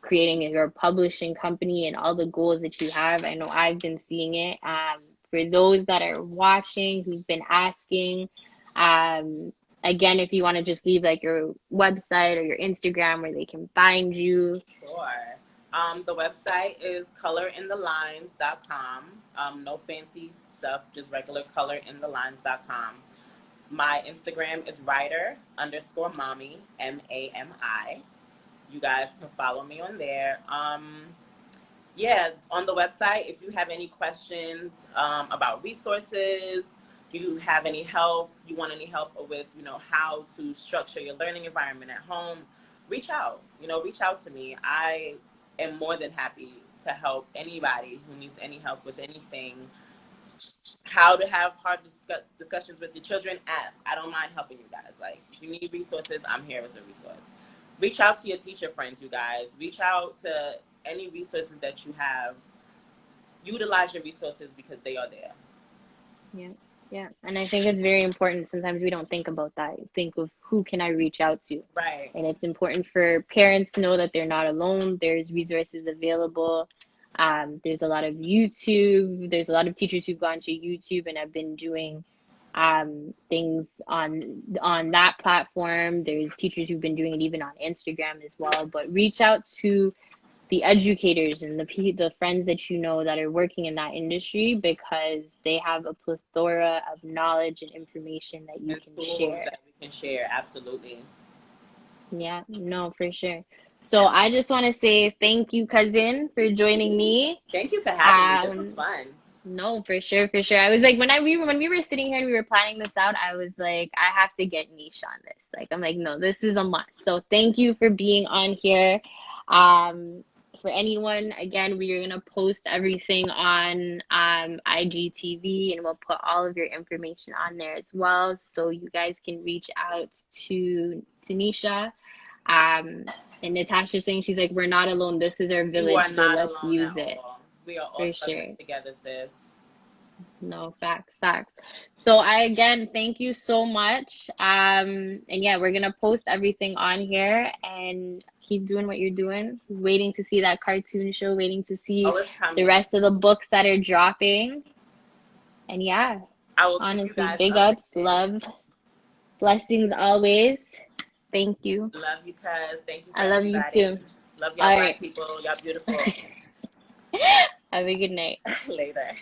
creating your publishing company and all the goals that you have. I know I've been seeing it. For those that are watching, who've been asking, um, again, if you want to just leave like your website or your Instagram where they can find you. Sure. The website is colorinthelines.com. No fancy stuff, just regular colorinthelines.com. My Instagram is writer_mommy, MAMI. You guys can follow me on there. Yeah, on the website, if you have any questions about resources, you have any help, you want any help with, how to structure your learning environment at home, reach out. Reach out to me. I am more than happy to help anybody who needs any help with anything. How to have hard discussions with your children, ask. I don't mind helping you guys. Like, if you need resources, I'm here as a resource. Reach out to your teacher friends, you guys. Reach out to any resources that you have. Utilize your resources because they are there. Yeah. Yeah. And I think it's very important. Sometimes we don't think about that. Think of who can I reach out to. Right. And it's important for parents to know that they're not alone. There's resources available. There's a lot of YouTube. There's a lot of teachers who've gone to YouTube and have been doing things on that platform. There's teachers who've been doing it even on Instagram as well. But reach out to the educators and the friends that you know that are working in that industry, because they have a plethora of knowledge and information that you And can tools share. that we can share. Absolutely. Yeah, no, for sure. So I just want to say thank you, cousin, for joining me. Thank you for having me. This was Um, fun. no, for sure, for sure. I was like, when we were sitting here and we were planning this out, I was like, I have to get Nisha on this. Like, I'm like, no, this is a must. So thank you for being on here. For anyone, again, we are gonna post everything on IGTV, and we'll put all of your information on there as well, so you guys can reach out to Tanisha. And Natasha's saying, she's like, we're not alone. This is our You are village, so not let's alone use at it. all. We are all For struggling sure. together, sis. No, facts, facts. So I again thank you so much. And yeah, we're gonna post everything on here, and keep doing what you're doing. Waiting to see that cartoon show, waiting to see Oh, it's the coming. rest of the books that are dropping. And yeah, I will keep you honestly, guys big ups, updated. love, blessings always. Thank you. Love you, cuz. Thank you for I love you everybody. too. Love y'all, All black right. people. Y'all beautiful. Have a good night. Later.